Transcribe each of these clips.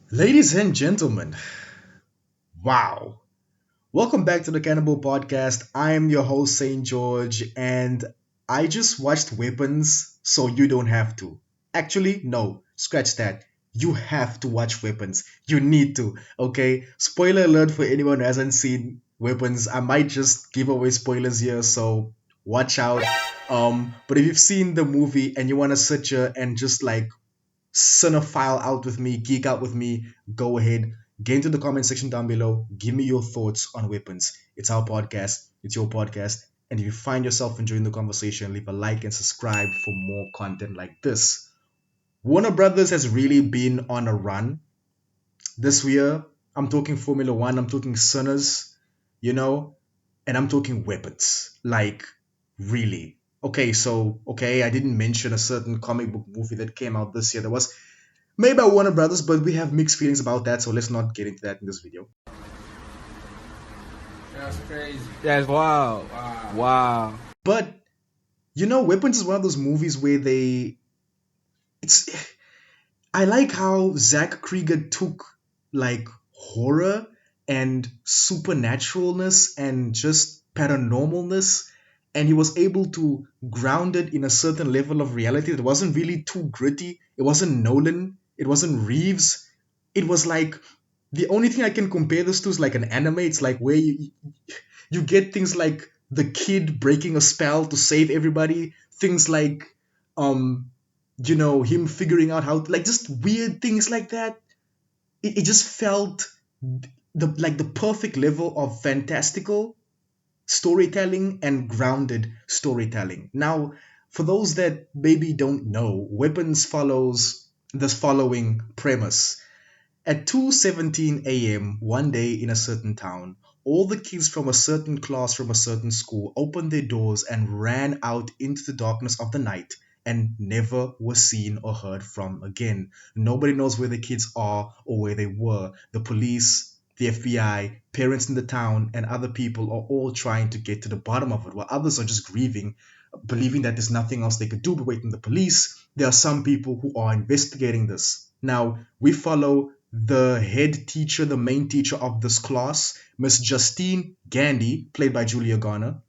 Ladies and gentlemen, wow. Welcome back to the Cannonball Podcast. I am your host, SaintJorge, and I just watched Weapons, so you don't have to. Actually, no, scratch that. You have to watch Weapons. You need to, okay? Spoiler alert for anyone who hasn't seen Weapons. I might just give away spoilers here, so watch out. But if you've seen the movie and you want to sit here and just like cinephile out with me, geek out with me, go ahead. Get into the comment section down below. Give me your thoughts on weapons. It's our podcast. It's your podcast. And if you find yourself enjoying the conversation, leave a like and subscribe for more content like this. Warner Brothers has really been on a run this year. I'm talking Formula One, I'm talking Sinners, you know, and I'm talking weapons. Like, really. Okay, I didn't mention a certain comic book movie that came out this year that was made by Warner Brothers, but we have mixed feelings about that, so let's not get into that in this video. That's crazy. That's wild. Wow. Wow. But Weapons is one of those movies where it's I like how Zach Cregger took like horror and supernaturalness and just paranormalness, and he was able to ground it in a certain level of reality that wasn't really too gritty. It wasn't Nolan, it wasn't Reeves. It was like the only thing I can compare this to is like an anime. It's like where you get things like the kid breaking a spell to save everybody, things like um him figuring out how like just weird things like that. It just felt the perfect level of fantastical storytelling and grounded storytelling. Now, for those that maybe don't know, Weapons follows this following premise. At 2:17 a.m. one day in a certain town, all the kids from a certain class from a certain school opened their doors and ran out into the darkness of the night and never were seen or heard from again. Nobody knows where the kids are or where they were. The police, the FBI, parents in the town, and other people are all trying to get to the bottom of it, while others are just grieving, believing that there's nothing else they could do but wait on the police. There are some people who are investigating this. Now, we follow the head teacher, the main teacher of this class, Miss Justine Gandy, played by Julia Garner,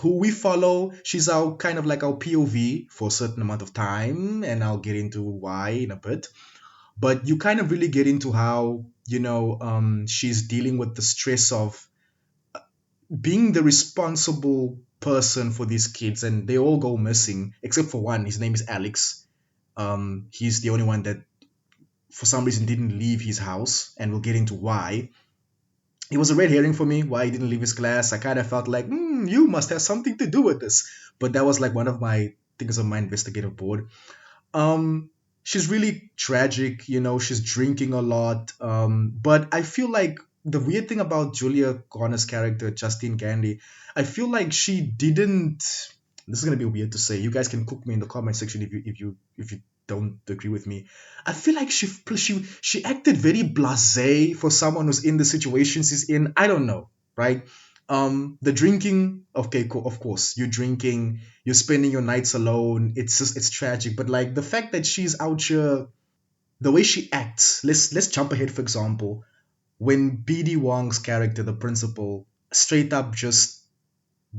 who we follow. She's our kind of like our POV for a certain amount of time, and I'll get into why in a bit. But you kind of really get into how she's dealing with the stress of being the responsible person for these kids, and they all go missing except for one. His name is Alex. He's the only one that for some reason didn't leave his house, and we'll get into why. It was a red herring for me why he didn't leave his class. I kind of felt like, you must have something to do with this. But that was like one of my things on my investigative board. She's really tragic, she's drinking a lot. But I feel like the weird thing about Julia Garner's character, Justine Gandy, I feel like she didn't. This is gonna be weird to say. You guys can cook me in the comment section if you don't agree with me. I feel like she acted very blasé for someone who's in the situation she's in. I don't know, right? The drinking, okay, cool, of course, you're drinking, you're spending your nights alone. It's tragic, but like the fact that she's out here, the way she acts. Let's jump ahead. For example, when BD Wong's character, the principal, straight up just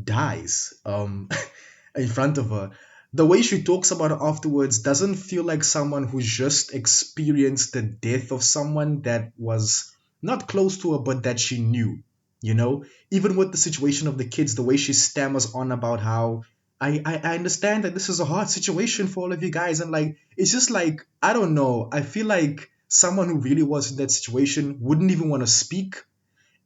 dies in front of her, the way she talks about it afterwards doesn't feel like someone who's just experienced the death of someone that was not close to her but that she knew. Even with the situation of the kids, the way she stammers on about how I understand that this is a hard situation for all of you guys, and like it's just like, I don't know, I feel like someone who really was in that situation wouldn't even want to speak,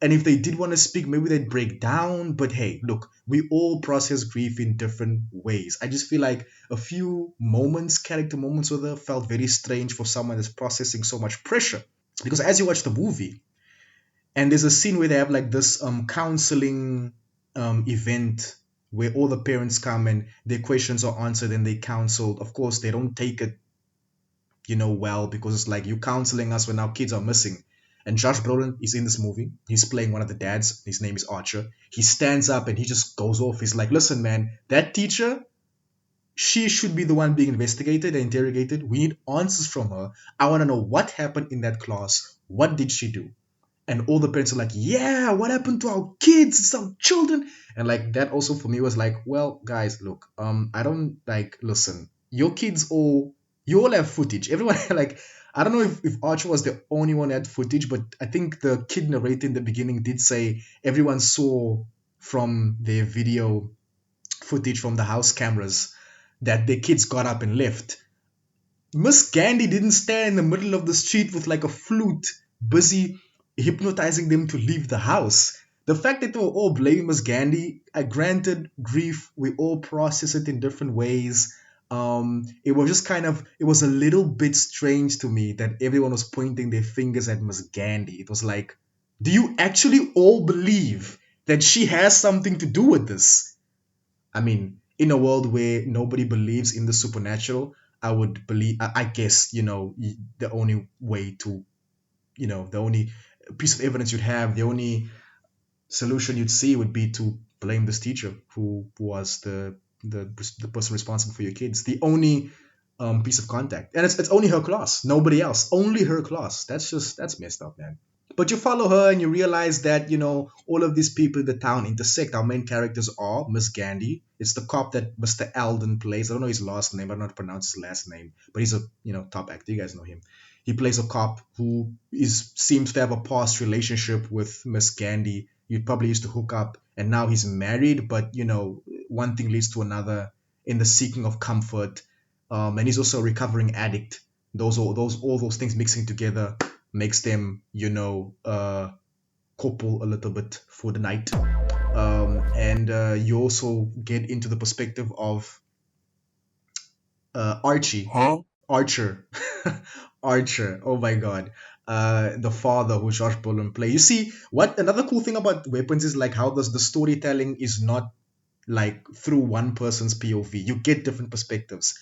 and if they did want to speak, maybe they'd break down. But hey, look, we all process grief in different ways. I just feel like a few moments, character moments with her, felt very strange for someone that's processing so much pressure. Because as you watch the movie, and there's a scene where they have like this counseling event where all the parents come and their questions are answered and they counseled. Of course, they don't take it, well, because it's like, you counseling us when our kids are missing. And Josh Brolin is in this movie. He's playing one of the dads. His name is Archer. He stands up and he just goes off. He's like, listen, man, that teacher, She should be the one being investigated and interrogated. We need answers from her. I want to know what happened in that class. What did she do? And all the parents are like, yeah, what happened to our kids, some children? And like that also for me was like, well, guys, look, I don't like listen, your kids all you all have footage. Everyone like I don't know if Archer was the only one that had footage, but I think the kid narrator in the beginning did say everyone saw from their video footage from the house cameras that their kids got up and left. Miss Gandhi didn't stand in the middle of the street with like a flute, busy hypnotizing them to leave the house. The fact that they were all blaming Miss Gandhi, I granted grief, we all process it in different ways. It was just kind of, it was a little bit strange to me that everyone was pointing their fingers at Miss Gandhi. It was like, do you actually all believe that she has something to do with this? I mean, in a world where nobody believes in the supernatural, I would believe. I guess the only way to, the only piece of evidence you'd have, the only solution you'd see would be to blame this teacher who was the person responsible for your kids. The only piece of contact, and it's only her class, nobody else, only her class. That's messed up, man. But you follow her and you realize that, all of these people in the town intersect. Our main characters are Miss Gandhi. It's the cop that Mr. Alden plays. I don't know his last name. I don't know how to pronounce his last name. But he's a, top actor. You guys know him. He plays a cop who seems to have a past relationship with Miss Gandhi. You probably used to hook up and now he's married, but one thing leads to another in the seeking of comfort. And he's also a recovering addict. All those things mixing together makes them, couple a little bit for the night. And you also get into the perspective of Archie, Huh? Archer, Archer. Oh my God, the father who Josh Brolin play. You see, what another cool thing about Weapons is like how the storytelling is not like through one person's POV. You get different perspectives.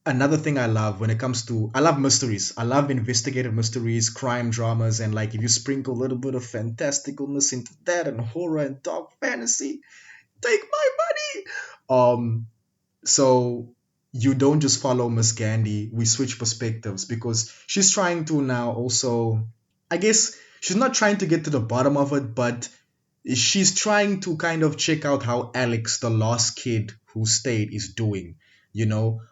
Another thing I love when it comes to I love mysteries. I love investigative mysteries, crime dramas, and like if you sprinkle a little bit of fantasticalness into that and horror and dark fantasy, take my money. So you don't just follow Miss Gandhi. We switch perspectives because she's trying to now also, I guess she's not trying to get to the bottom of it, but she's trying to kind of check out how Alex, the lost kid who stayed, is doing.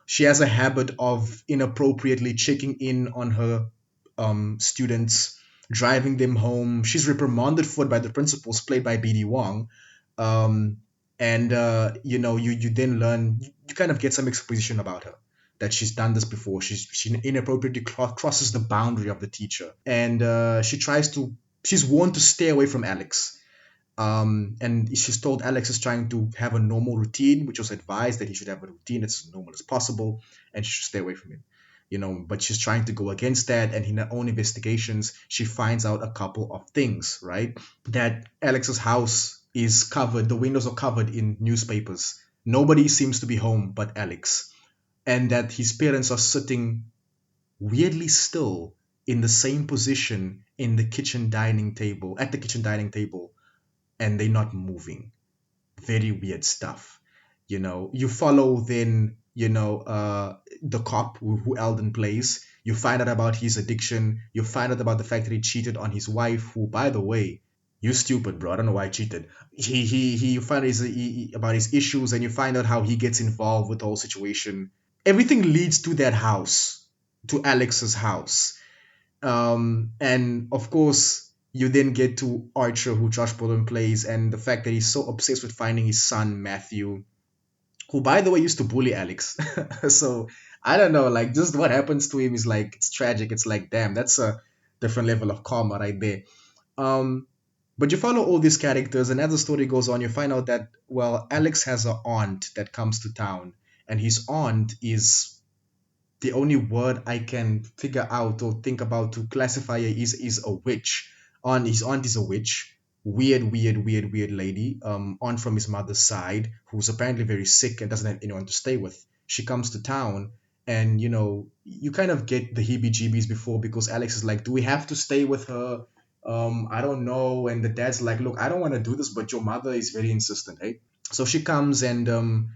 She has a habit of inappropriately checking in on her students, driving them home. She's reprimanded for it by the principals, played by BD Wong. Um, and you then learn, you kind of get some exposition about her that she's done this before. She inappropriately crosses the boundary of the teacher, and she's warned to stay away from Alex. And she's told Alex is trying to have a normal routine, which was advised that he should have a routine that's as normal as possible, and she should stay away from him. But she's trying to go against that, and in her own investigations, she finds out a couple of things, right? That Alex's house is covered, the windows are covered in newspapers. Nobody seems to be home but Alex, and that his parents are sitting weirdly still in the same position in the kitchen dining table, at the kitchen dining table, and they're not moving. Very weird stuff. You follow then, the cop who Alden plays. You find out about his addiction. You find out about the fact that he cheated on his wife, who, by the way, you stupid, bro. I don't know why I cheated. You find about his issues, and you find out how he gets involved with the whole situation. Everything leads to that house, to Alex's house. And of course, you then get to Archer, who Josh Brolin plays, and the fact that he's so obsessed with finding his son Matthew, who, by the way, used to bully Alex. So I don't know, like just what happens to him is like it's tragic. It's like damn, that's a different level of karma right there. Um, but you follow all these characters, and as the story goes on, you find out that well, Alex has an aunt that comes to town, and his aunt is the only word I can figure out or think about to classify her is a witch. His aunt is a witch. Weird, weird, weird, weird lady. Aunt from his mother's side, who's apparently very sick and doesn't have anyone to stay with. She comes to town, and you kind of get the heebie-jeebies before because Alex is like, "Do we have to stay with her?" I don't know. And the dad's like, "Look, I don't want to do this, but your mother is very insistent, hey?" So she comes, and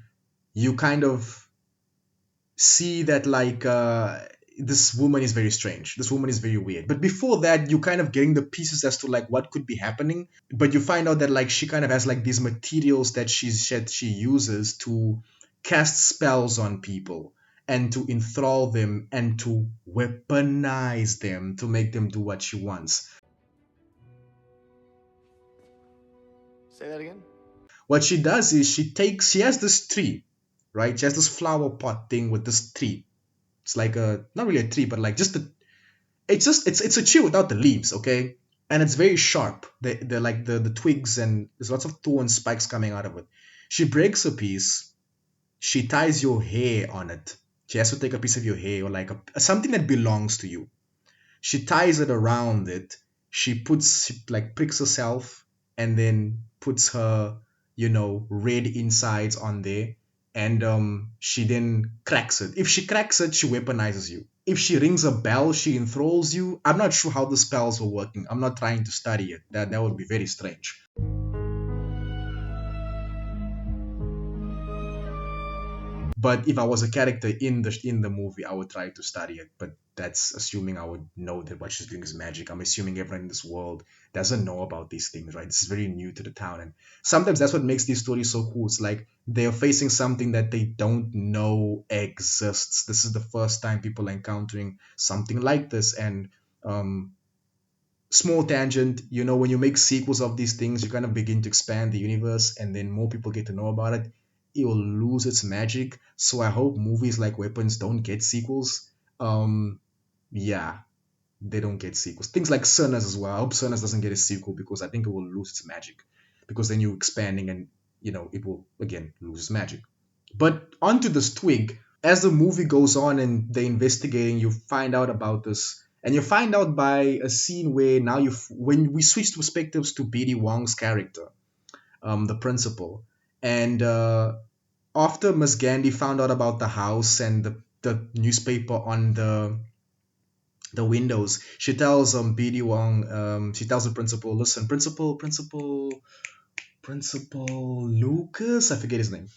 you kind of see that like this woman is very strange. This woman is very weird. But before that, you kind of getting the pieces as to like what could be happening. But you find out that like she kind of has like these materials that she uses to cast spells on people and to enthrall them and to weaponize them to make them do what she wants. Say that again? What she does is she has this tree, right? She has this flower pot thing with this tree. It's like a not really a tree, but like just a it's a tree without the leaves, okay? And it's very sharp. They're like the twigs and there's lots of thorn spikes coming out of it. She breaks a piece, she ties your hair on it. She has to take a piece of your hair or like something that belongs to you. She ties it around it. She like pricks herself and then puts her, red insides on there. And she then cracks it. If she cracks it, she weaponizes you. If she rings a bell, she enthralls you. I'm not sure how the spells were working. I'm not trying to study it. That would be very strange. But if I was a character in the movie, I would try to study it. But that's assuming I would know that what she's doing is magic. I'm assuming everyone in this world doesn't know about these things, right? This is very new to the town, and sometimes that's what makes these stories so cool. It's like they're facing something that they don't know exists. This is the first time people are encountering something like this, and um, small tangent, when you make sequels of these things, you kind of begin to expand the universe and then more people get to know about it. It will lose its magic. So I hope movies like Weapons don't get sequels. Yeah, they don't get sequels. Things like Sinners as well. I hope Sinners doesn't get a sequel because I think it will lose its magic. Because then you're expanding and it will again lose its magic. But onto this twig, as the movie goes on and they're investigating, you find out about this, and you find out by a scene where now when we switch perspectives to BD Wong's character, the principal, and after Miss Gandhi found out about the house and the newspaper on the windows, she tells BD Wong, she tells the principal, listen, Principal Lucas, I forget his name.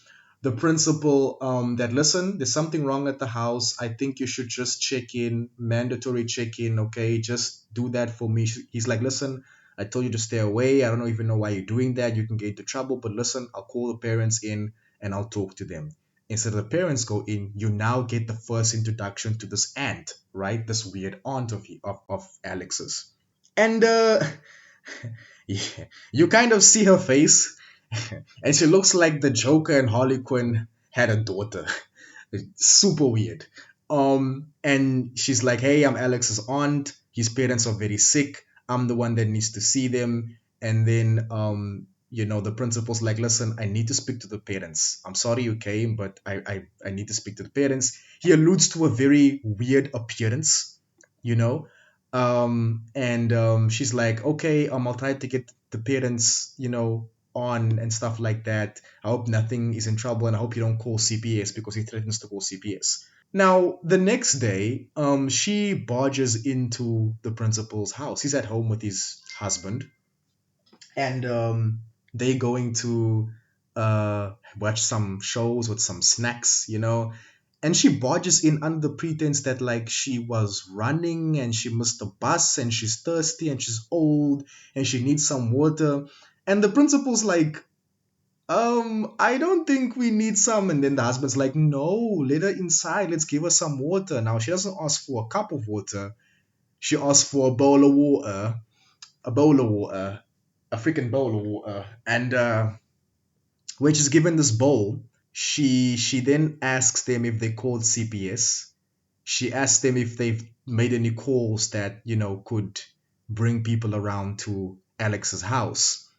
The principal, that listen, there's something wrong at the house. I think you should just check in, mandatory check in, okay? Just do that for me. He's like, listen, I told you to stay away. I don't even know why you're doing that. You can get into trouble, but listen, I'll call the parents in and I'll talk to them. Instead of the parents go in, you now get the first introduction to this aunt, right? This weird aunt of Alex's. And yeah, you kind of see her face, and she looks like the Joker and Harley Quinn had a daughter. Super weird. And she's like, "Hey, I'm Alex's aunt. His parents are very sick. I'm the one that needs to see them." And then, the principal's like, "Listen, I need to speak to the parents. I'm sorry you came, but I need to speak to the parents." He alludes to a very weird appearance, you know and she's like, okay, I'll try to get the parents on and stuff like that. I hope nothing is in trouble, and I hope you don't call CPS, because he threatens to call CPS. Now the next day, she barges into the principal's house. He's at home with his husband, and they going to watch some shows with some snacks, and she barges in under the pretense that like she was running and she missed the bus and she's thirsty and she's old and she needs some water. And the principal's like, I don't think we need some. And then the husband's like, no, let her inside, let's give her some water. Now she doesn't ask for a cup of water, she asks for a bowl of water, a bowl of water, a freaking bowl of water. And when she's given this bowl, she then asks them if they called CPS. She asks them if they've made any calls that could bring people around to Alex's house.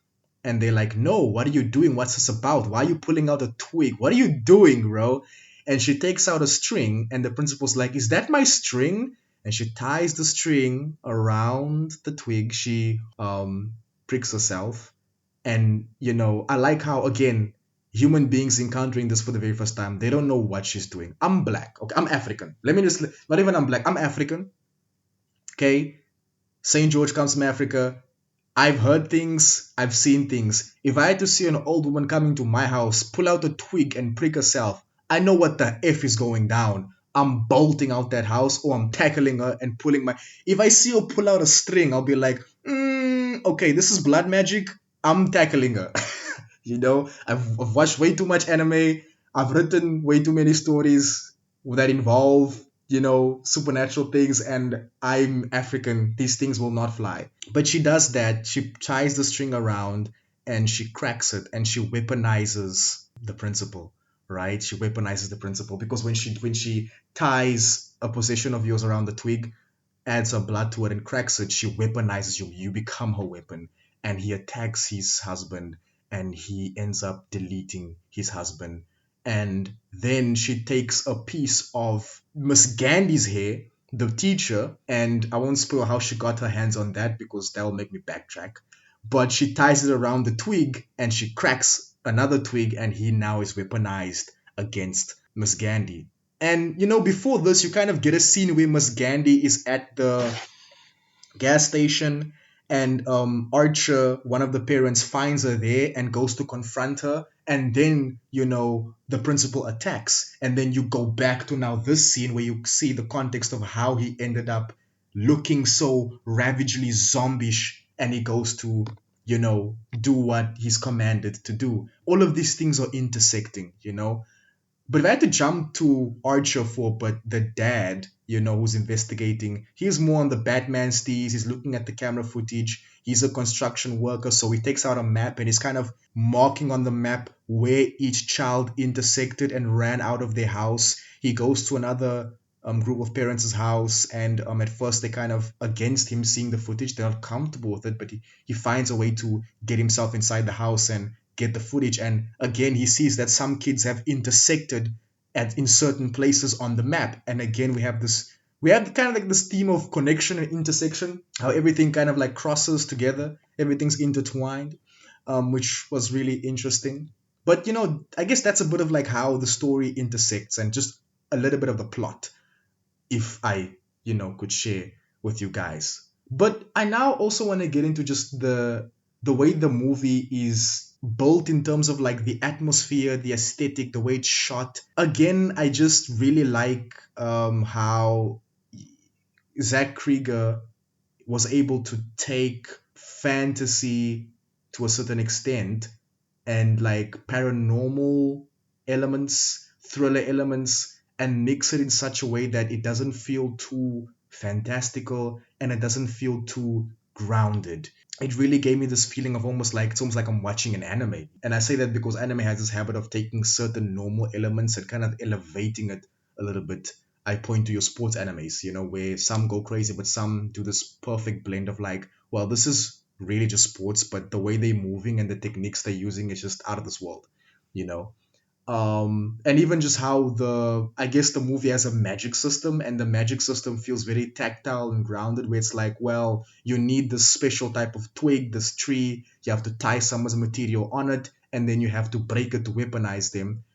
And they're like, no, what are you doing? What's this about? Why are you pulling out a twig? What are you doing, bro? And she takes out a string, and the principal's like, is that my string? And she ties the string around the twig. She pricks herself. And I like how, again, human beings encountering this for the very first time, they don't know what she's doing. I'm black, okay? I'm African. Let me just, not even I'm black, I'm African, okay? SaintJorge comes from Africa. I've heard things, I've seen things. If I had to see an old woman coming to my house, pull out a twig and prick herself, I know what the F is going down. I'm bolting out that house or I'm tackling her and pulling my. If I see her pull out a string, I'll be like, okay, this is blood magic. I'm tackling her. I've watched way too much anime. I've written way too many stories that involve, supernatural things, and I'm African. These things will not fly. But she does that. She ties the string around and she cracks it and she weaponizes the principle, right? She weaponizes the principle because when she ties a possession of yours around the twig, adds her blood to it and cracks it, she weaponizes you. You become her weapon. And he attacks his husband and he ends up deleting his husband. And then she takes a piece of Miss Gandhi's hair, the teacher, and I won't spoil how she got her hands on that because that'll make me backtrack. But she ties it around the twig and she cracks another twig, and he now is weaponized against Miss Gandhi. And before this, you kind of get a scene where Miss Gandhi is at the gas station, and Archer, one of the parents, finds her there and goes to confront her. And then, the principal attacks. And then you go back to now this scene where you see the context of how he ended up looking so ravagely zombish, and he goes to, do what he's commanded to do. All of these things are intersecting. But if I had to jump to Archer for, but the dad, who's investigating, he's more on the Batman steez. He's looking at the camera footage. He's a construction worker, so he takes out a map and he's kind of marking on the map where each child intersected and ran out of their house. He goes to another group of parents' house, and at first they're kind of against him seeing the footage. They're not comfortable with it, but he finds a way to get himself inside the house and get the footage. And again, he sees that some kids have intersected in certain places on the map. And again, we have kind of like this theme of connection and intersection, how everything kind of like crosses together, everything's intertwined, which was really interesting. But I guess that's a bit of like how the story intersects and just a little bit of the plot, if I could share with you guys. But I now also want to get into just the way the movie is built in terms of like the atmosphere, the aesthetic, the way it's shot. Again, I just really like how Zach Cregger was able to take fantasy to a certain extent and like paranormal elements, thriller elements, and mix it in such a way that it doesn't feel too fantastical and it doesn't feel too grounded. It really gave me this feeling of almost like it's almost like I'm watching an anime. And I say that because anime has this habit of taking certain normal elements and kind of elevating it a little bit. I point to your sports animes, where some go crazy, but some do this perfect blend of like, well, this is really just sports, but the way they're moving and the techniques they're using is just out of this world, you know. And even just how I guess the movie has a magic system, and the magic system feels very tactile and grounded, where it's like, well, you need this special type of twig, this tree, you have to tie some of the material on it, and then you have to break it to weaponize them.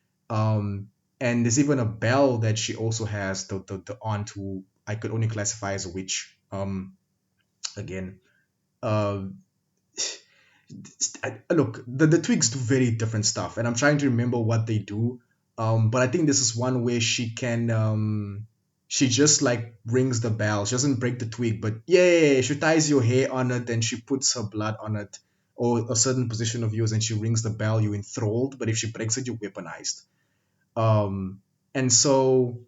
And there's even a bell that she also has, the aunt who I could only classify as a witch. Again, uh, look, the twigs do very different stuff, and I'm trying to remember what they do. But I think this is one where she just like rings the bell. She doesn't break the twig, but yeah, she ties your hair on it, and she puts her blood on it, or a certain position of yours, and she rings the bell. You're enthralled, but if she breaks it, you're weaponized. And so,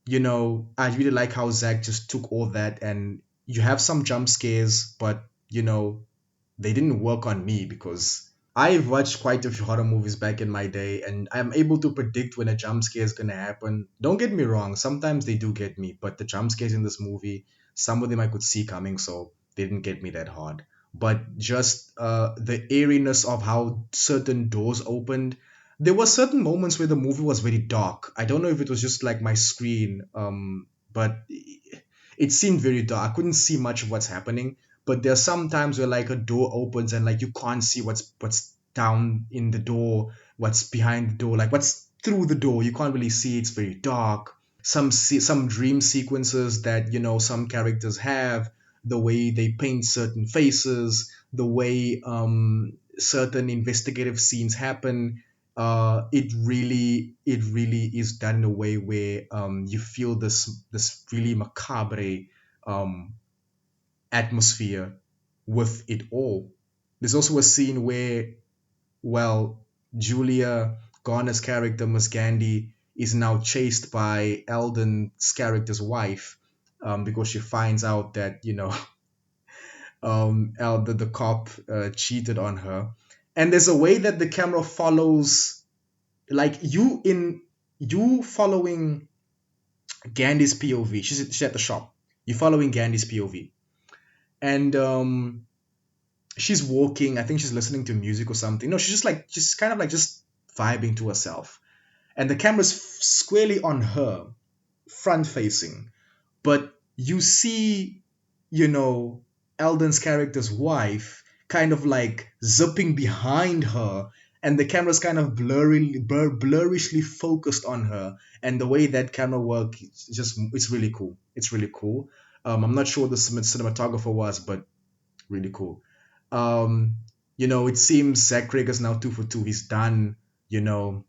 I really like how Zach just took all that, and you have some jump scares, but they didn't work on me because I've watched quite a few horror movies back in my day, and I'm able to predict when a jump scare is gonna happen. Don't get me wrong, sometimes they do get me, but the jump scares in this movie, some of them I could see coming, so they didn't get me that hard. But just the eeriness of how certain doors opened. There were certain moments where the movie was very dark. I don't know if it was just like my screen, but it seemed very dark. I couldn't see much of what's happening, but there are some times where like a door opens and like you can't see what's down in the door, what's behind the door, like what's through the door. You can't really see. It's very dark. Some dream sequences that some characters have, the way they paint certain faces, the way certain investigative scenes happen. it really is done in a way where you feel this really macabre um, atmosphere with it all. There's also a scene where, well, Julia Garner's character Miss Gandhi is now chased by Alden's character's wife, because she finds out that the cop cheated on her. And there's a way that the camera follows, like you following Gandhi's POV. She's at the shop. You're following Gandhi's POV, and she's walking. I think she's listening to music or something. No, she's just kind of like just vibing to herself, and the camera's squarely on her, front facing. But you see, you know, Eldon's character's wife kind of like zipping behind her, and the camera's kind of blurrishly focused on her, and the way that camera work is just it's really cool. It's really cool. I'm not sure what the cinematographer was, but really cool. Um, it seems Zach Cregger's now 2 for 2. He's done, you know,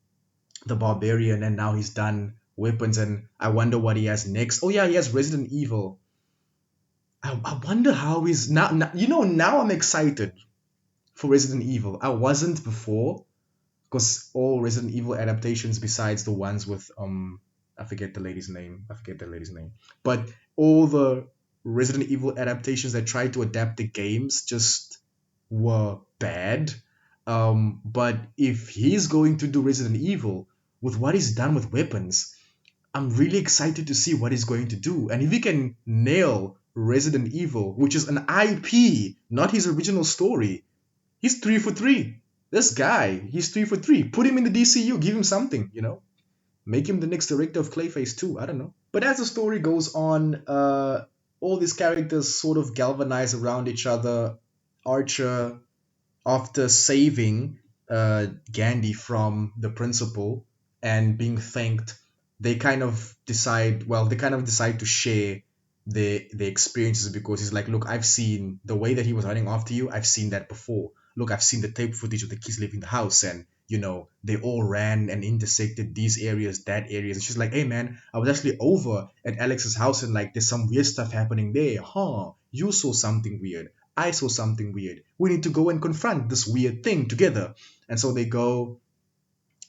the Barbarian, and now he's done Weapons, and I wonder what he has next. Oh yeah, he has Resident Evil. I wonder how he's now I'm excited for Resident Evil. I wasn't before, because all Resident Evil adaptations besides the ones with I forget the lady's name. I forget the lady's name. But all the Resident Evil adaptations that tried to adapt the games just were bad. But if he's going to do Resident Evil with what he's done with Weapons, I'm really excited to see what he's going to do. And if he can nail Resident Evil, which is an IP, not his original story, he's 3 for 3. This guy, he's 3 for 3. Put him in the DCU, give him something. Make him the next director of Clayface too. I don't know. But as the story goes on, all these characters sort of galvanize around each other. Archer, after saving Gandhi from the principal and being thanked, they kind of decide to share their experiences, because he's like, look, I've seen the way that he was running after you. I've seen that before. Look, I've seen the tape footage of the kids leaving the house, and they all ran and intersected these areas, that areas. And she's like, hey man, I was actually over at Alex's house, and like there's some weird stuff happening there. Huh? You saw something weird. I saw something weird. We need to go and confront this weird thing together. And so they go,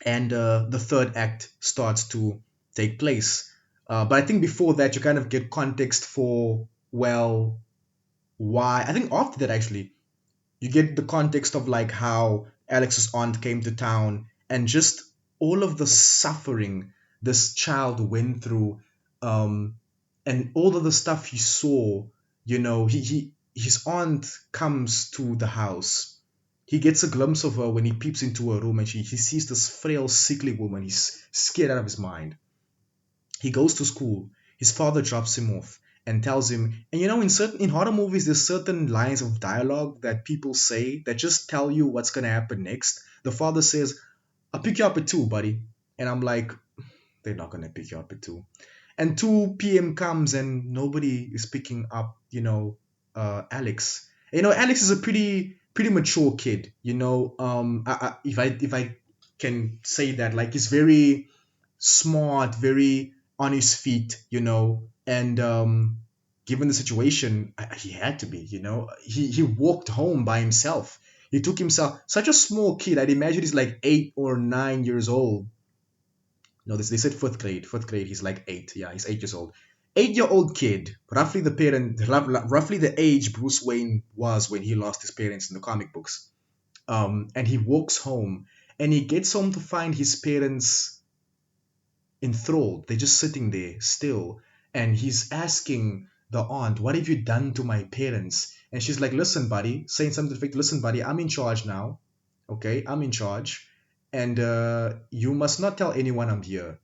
and the third act starts to take place. But I think before that, you kind of get context for, well, why. I think after that, actually, you get the context of like how Alex's aunt came to town, and just all of the suffering this child went through, um, and all of the stuff he saw. His aunt comes to the house. He gets a glimpse of her when he peeps into her room, and he sees this frail, sickly woman. He's scared out of his mind. He goes to school. His father drops him off and tells him, and in horror movies, there's certain lines of dialogue that people say that just tell you what's gonna happen next. The father says, I'll pick you up at 2, buddy. And I'm like, they're not gonna pick you up at 2. And 2 p.m. comes, and nobody is picking up, Alex. Alex is a pretty mature kid. If I can say that, like, he's very smart, very on his feet, and given the situation, he had to be, he walked home by himself. He took himself, such a small kid. I'd imagine he's like 8 or 9 years old. No, they said fourth grade. Fourth grade, he's like 8. Yeah, he's 8 years old. 8-year-old kid, roughly the age Bruce Wayne was when he lost his parents in the comic books. And he walks home, and he gets home to find his parents enthralled. They're just sitting there still. And he's asking the aunt, what have you done to my parents? And she's like, listen, buddy, saying something to the effect, listen, buddy, I'm in charge now. Okay, I'm in charge. And you must not tell anyone I'm here.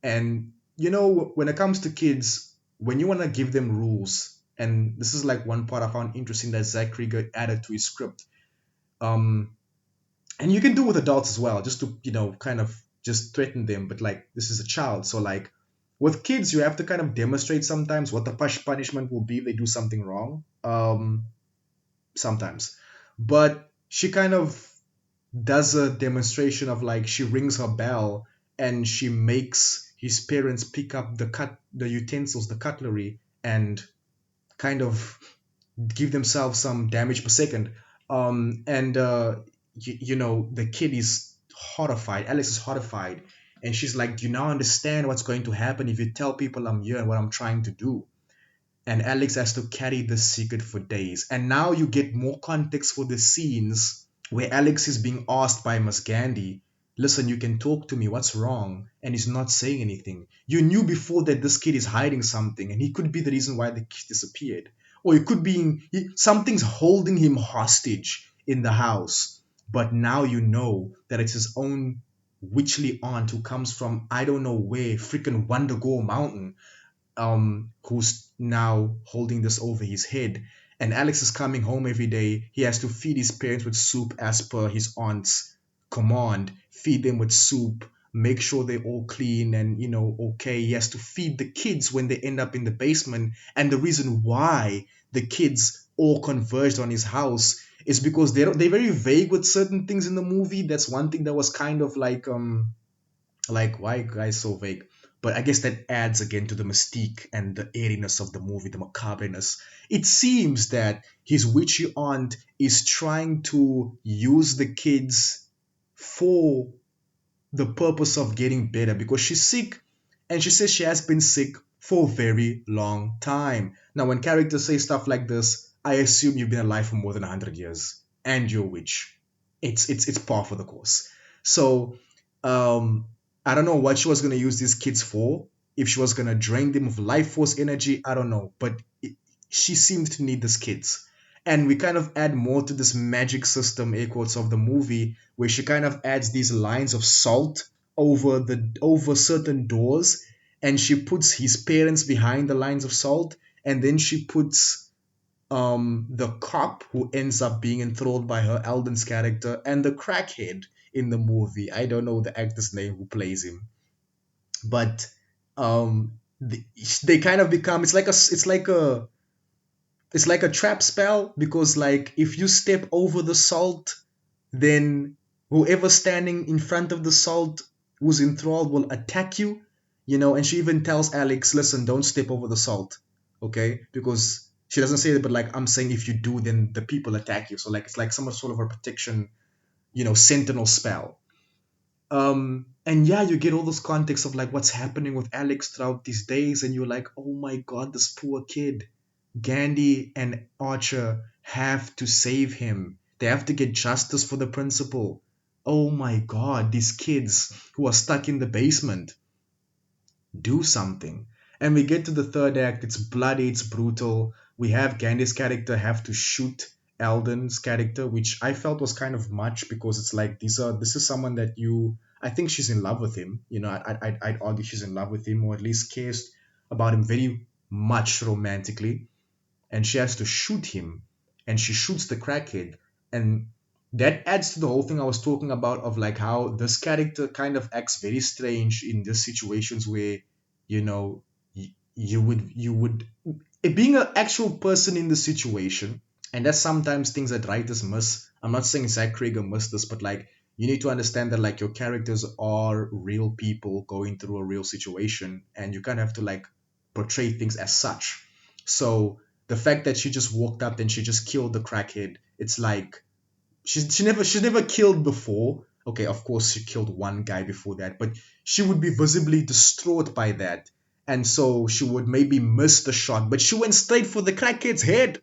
And when it comes to kids, when you want to give them rules, and this is like one part I found interesting that Zach Cregger added to his script. And you can do with adults as well, just to kind of just threaten them. But like, this is a child, so like with kids, you have to kind of demonstrate sometimes what the punishment will be if they do something wrong. Sometimes, but she kind of does a demonstration of like she rings her bell and she makes his parents pick up the utensils, the cutlery, and kind of give themselves some damage per second. And the kid is horrified. Alex is horrified, and she's like, "Do you now understand what's going to happen if you tell people I'm here and what I'm trying to do?" And Alex has to carry this secret for days. And now you get more context for the scenes where Alex is being asked by Miss Gandhi, "Listen, you can talk to me, what's wrong?" And he's not saying anything. You knew before that this kid is hiding something, and he could be the reason why the kid disappeared. Or it could be something's holding him hostage in the house. But now you know that it's his own witchly aunt who comes from I don't know where, freaking Wondergore Mountain, who's now holding this over his head. And Alex is coming home every day. He has to feed his parents with soup as per his aunt's command. Feed them with soup, make sure they're all clean and okay. He has to feed the kids when they end up in the basement. And the reason why the kids all converged on his house is because they're very vague with certain things in the movie. That's one thing that was kind of like why guys so vague, but I guess that adds again to the mystique and the airiness of the movie, the macabreness. It seems that his witchy aunt is trying to use the kids for the purpose of getting better because she's sick, and she says she has been sick for a very long time. Now when characters say stuff like this, I assume you've been alive for more than 100 years and you're a witch. It's par for the course. So um I don't know what she was going to use these kids for. If she was going to drain them of life force energy, I don't know, but she seemed to need these kids. And we kind of add more to this magic system, air quotes, of the movie, where she kind of adds these lines of salt over certain doors, and she puts his parents behind the lines of salt, and then she puts the cop who ends up being enthralled by her, Alden's character, and the crackhead in the movie. I don't know the actor's name who plays him, but they kind of become, it's like a trap spell, because like if you step over the salt, then whoever's standing in front of the salt who's enthralled will attack you, and she even tells Alex, "Listen, don't step over the salt." Okay, because she doesn't say it, but like I'm saying, if you do, then the people attack you. So like it's like some sort of a protection, sentinel spell. And yeah, you get all this context of like what's happening with Alex throughout these days, and you're like, "Oh my god, this poor kid." Gandhi and Archer have to save him. They have to get justice for the principal. Oh my god, these kids who are stuck in the basement. Do something. And we get to the third act. It's bloody, it's brutal. We have Gandhi's character have to shoot Alden's character, which I felt was kind of much, because it's like this is someone that I think she's in love with him. I'd argue she's in love with him, or at least cares about him very much romantically, and she has to shoot him, and she shoots the crackhead. And that adds to the whole thing I was talking about, of like how this character kind of acts very strange in these situations where you know you would it being an actual person in the situation. And that's sometimes things that writers miss. I'm not saying Zach Cregger missed this, but like you need to understand that like your characters are real people going through a real situation, and you kind of have to like portray things as such. So the fact that she just walked up and she just killed the crackhead, it's like she's never killed before. Okay, of course she killed one guy before that, but she would be visibly distraught by that, and so she would maybe miss the shot, but she went straight for the crackhead's head.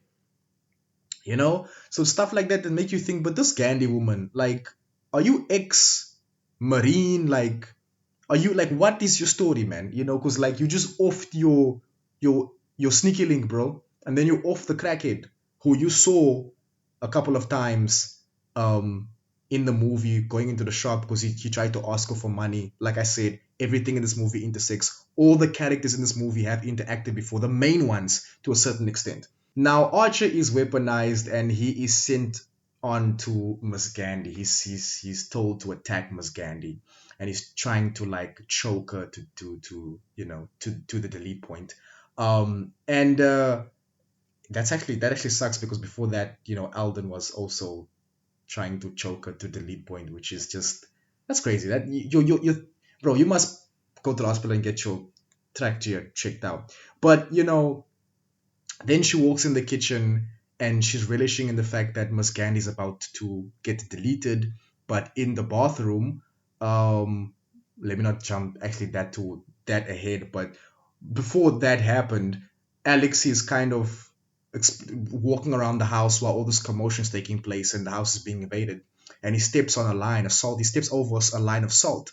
So stuff like that make you think, but this Gandhi woman, like, are you ex marine? Like, are you like, what is your story, man? Because like you just offed your sneaky link, bro, and then you off the crackhead who you saw a couple of times um in the movie going into the shop because he tried to ask her for money. Like I said, everything in this movie intersects. All the characters in this movie have interacted before, the main ones to a certain extent. Now Archer is weaponized and he is sent on to Miss Gandhi. He's told to attack Miss Gandhi, and he's trying to like choke her to the delete point. And that actually sucks, because before that, Alden was also trying to choke her to the lead point, which is just that's crazy. That you bro, you must go to the hospital and get your trachea checked out. But then she walks in the kitchen and she's relishing in the fact that Miss Candy's about to get deleted. But in the bathroom, um, let me not jump actually that ahead. But before that happened, Alex is kind of walking around the house while all this commotion is taking place and the house is being invaded. And he steps on a line of salt. He steps over a line of salt,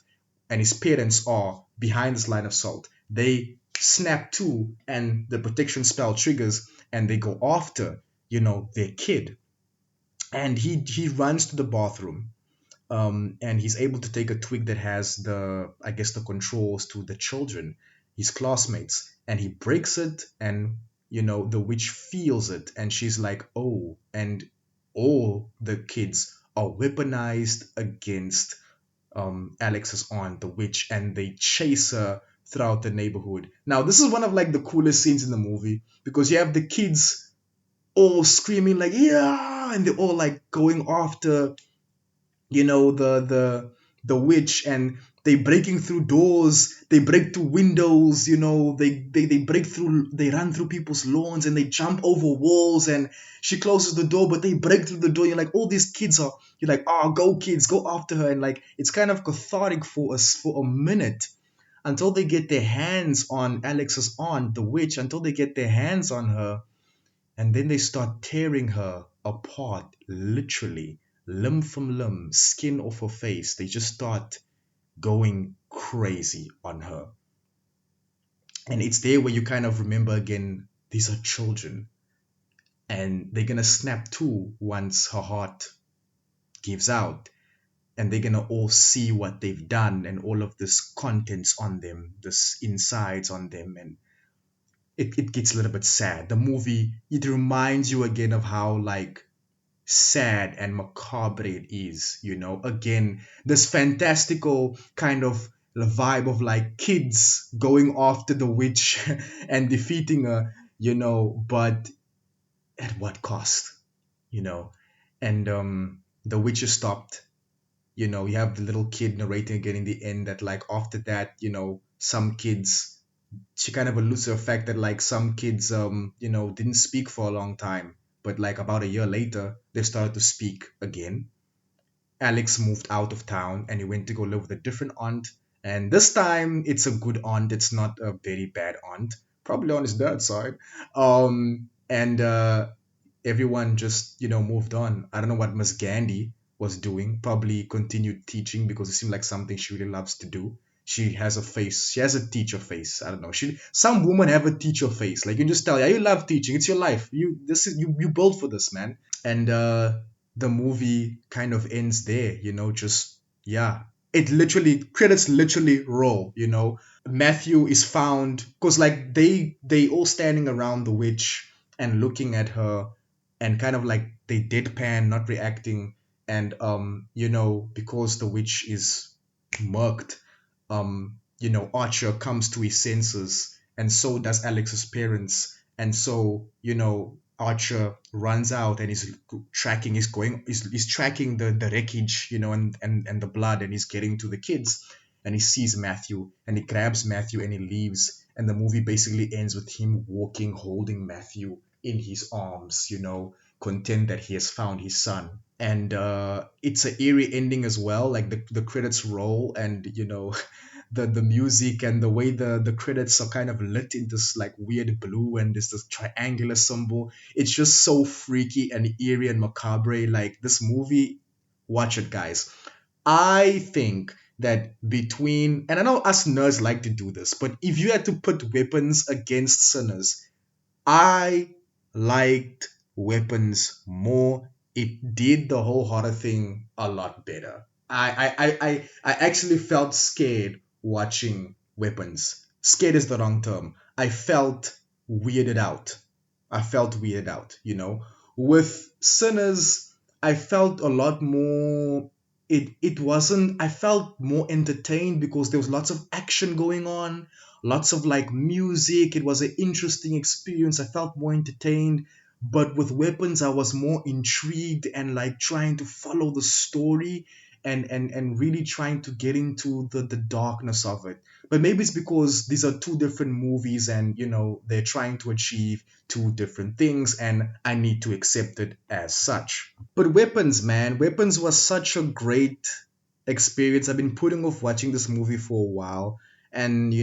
and his parents are behind this line of salt. They snap to, and the protection spell triggers, and they go after, their kid. And he runs to the bathroom, and he's able to take a twig that has I guess, the controls to the children, his classmates, and he breaks it, and the witch feels it, and she's like, oh, and all the kids are weaponized against Alex's aunt, the witch, and they chase her throughout the neighborhood. Now, this is one of like the coolest scenes in the movie because you have the kids all screaming like yeah, and they're all like going after the witch, and they breaking through doors, they break through windows, they break through, they run through people's lawns, and they jump over walls, and she closes the door but they break through the door. You're like, all these kids are, you're like, oh, go kids, go after her. And like, it's kind of cathartic for us for a minute until they get their hands on Alex's aunt, the witch, until they get their hands on her, and then they start tearing her apart, literally, limb from limb, skin off her face. They just start going crazy on her. And it's there where you kind of remember again, these are children. And they're going to snap to once her heart gives out. And they're going to all see what they've done and all of this contents on them, this insides on them. And it gets a little bit sad. The movie, it reminds you again of how like sad and macabre it is, again, this fantastical kind of vibe of like kids going after the witch and defeating her, but at what cost, you know and the witch is stopped. You have the little kid narrating again in the end that like after that, some kids, she kind of alludes to the fact that like some kids didn't speak for a long time, but like about a year later they started to speak again. Alex moved out of town and he went to go live with a different aunt, and this time it's a good aunt, it's not a very bad aunt, probably on his dad's side. And everyone just moved on. I don't know what Miss Gandhi was doing, probably continued teaching because it seemed like something she really loves to do. She has a face, she has a teacher face. I don't know, some women have a teacher face, like you just tell, yeah, you love teaching, it's your life, you built for this, man. And the movie kind of ends there, just, yeah, it literally, credits literally roll. Matthew is found because like they all standing around the witch and looking at her, and kind of like they deadpan, not reacting. And because the witch is murked, Archer comes to his senses, and so does Alex's parents. And so Archer runs out and he's tracking, he's tracking the wreckage, and the blood, and he's getting to the kids, and he sees Matthew and he grabs Matthew and he leaves. And the movie basically ends with him walking, holding Matthew in his arms, content that he has found his son. And it's an eerie ending as well, like the credits roll, and the music and the way the credits are kind of lit in this like weird blue, and there's this triangular symbol. It's just so freaky and eerie and macabre. Like this movie, watch it, guys. I think that between, and I know us nerds like to do this, but if you had to put weapons against sinners, I liked Weapons more. It did the whole horror thing a lot better. I actually felt scared watching Weapons. Scared is the wrong term. I felt weirded out. I felt weirded out, With Sinners, I felt a lot more, it wasn't, I felt more entertained because there was lots of action going on, lots of like music. It was an interesting experience. I felt more entertained. But with weapons, I was more intrigued and like trying to follow the story and really trying to get into the darkness of it. But maybe it's because these are two different movies and they're trying to achieve two different things and I need to accept it as such. But weapons, man, weapons was such a great experience. I've been putting off watching this movie for a while. And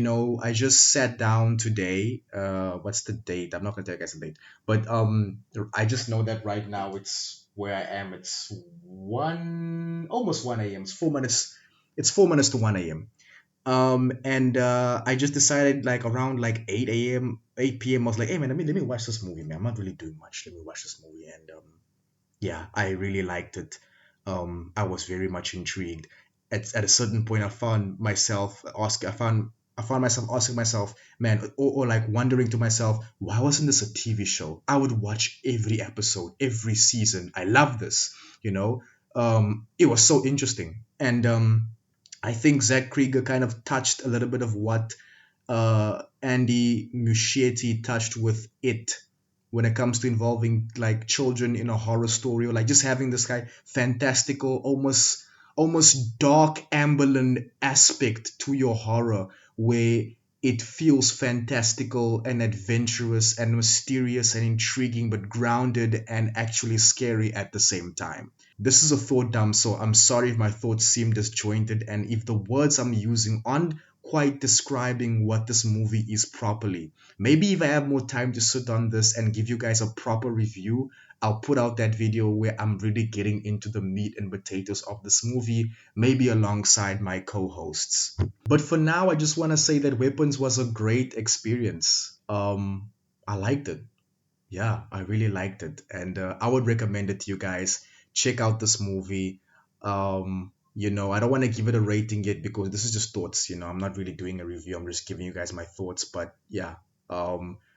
I just sat down today. What's the date? I'm not gonna tell you guys the date, but I just know that right now it's where I am. It's almost 1 a.m. It's 4 minutes. It's 4 minutes to 1 a.m. And I just decided like around like 8 a.m., 8 p.m. I was like, hey man, let me watch this movie, man. I'm not really doing much. Let me watch this movie, and yeah, I really liked it. I was very much intrigued. At a certain point, I found myself asking myself, man, or like wondering to myself, why wasn't this a TV show? I would watch every episode, every season. I love this, you know. It was so interesting, and I think Zach Cregger kind of touched a little bit of what Andy Muschietti touched with it when it comes to involving like children in a horror story or like just having this kind of fantastical, almost dark ambulant aspect to your horror where it feels fantastical and adventurous and mysterious and intriguing but grounded and actually scary at the same time. This is a thought dump, so I'm sorry if my thoughts seem disjointed and if the words I'm using aren't quite describing what this movie is properly. Maybe if I have more time to sit on this and give you guys a proper review, I'll put out that video where I'm really getting into the meat and potatoes of this movie, maybe alongside my co hosts. But for now, I just want to say that Weapons was a great experience. I liked it. Yeah, I really liked it, and I would recommend it to you guys. Check out this movie. I don't want to give it a rating yet because this is just thoughts. I'm not really doing a review. I'm just giving you guys my thoughts. But yeah,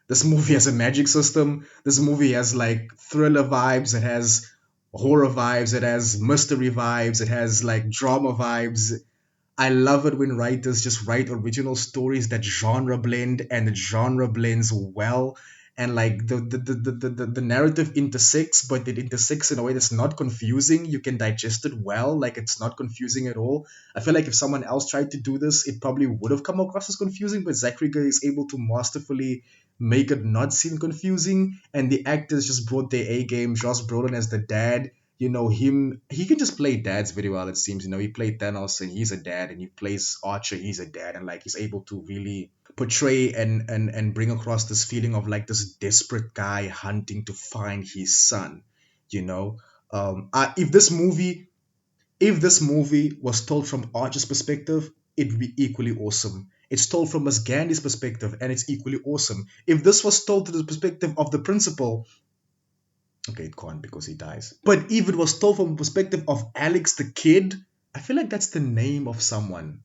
this movie has a magic system. This movie has like thriller vibes. It has horror vibes. It has mystery vibes. It has like drama vibes. I love it when writers just write original stories that genre blend and the genre blends well. And like the narrative intersects, but it intersects in a way that's not confusing. You can digest it well, like it's not confusing at all. I feel like if someone else tried to do this, it probably would have come across as confusing, but Zach Cregger is able to masterfully make it not seem confusing. And the actors just brought their A game. Josh Brolin as the dad, him, he can just play dads very well, it seems. He played Thanos and he's a dad, and he plays Archer, he's a dad, and like he's able to really portray and bring across this feeling of like this desperate guy hunting to find his son. you know if this movie was told from Archer's perspective, it would be equally awesome. It's told from Miss Gandhi's perspective and it's equally awesome. If this was told to the perspective of the principal, okay, it can't because he dies. But if it was told from the perspective of Alex the Kid, I feel like that's the name of someone.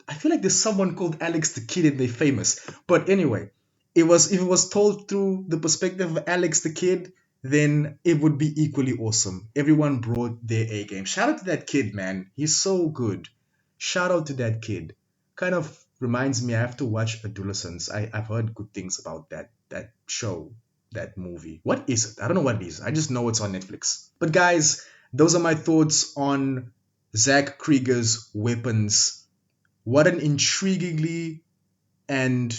I feel like there's someone called Alex the Kid and they're famous. But anyway, if it was told through the perspective of Alex the Kid, then it would be equally awesome. Everyone brought their A game. Shout out to that kid, man. He's so good. Shout out to that kid. Kind of reminds me I have to watch Adolescence. I've heard good things about that show, that movie. What is it? I don't know what it is. I just know it's on Netflix. But guys, those are my thoughts on Zach Cregger's Weapons. What an intriguingly and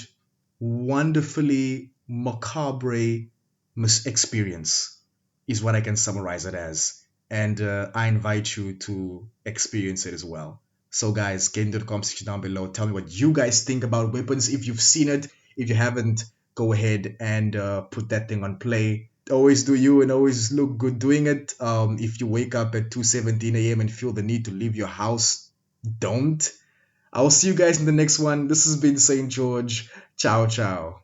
wonderfully macabre experience is what I can summarize it as. And I invite you to experience it as well. So, guys, get into the comment section down below. Tell me what you guys think about Weapons. If you've seen it, if you haven't, go ahead and put that thing on play. Always do you and always look good doing it. If you wake up at 2:17 a.m. and feel the need to leave your house, don't. I will see you guys in the next one. This has been Saint George. Ciao, ciao.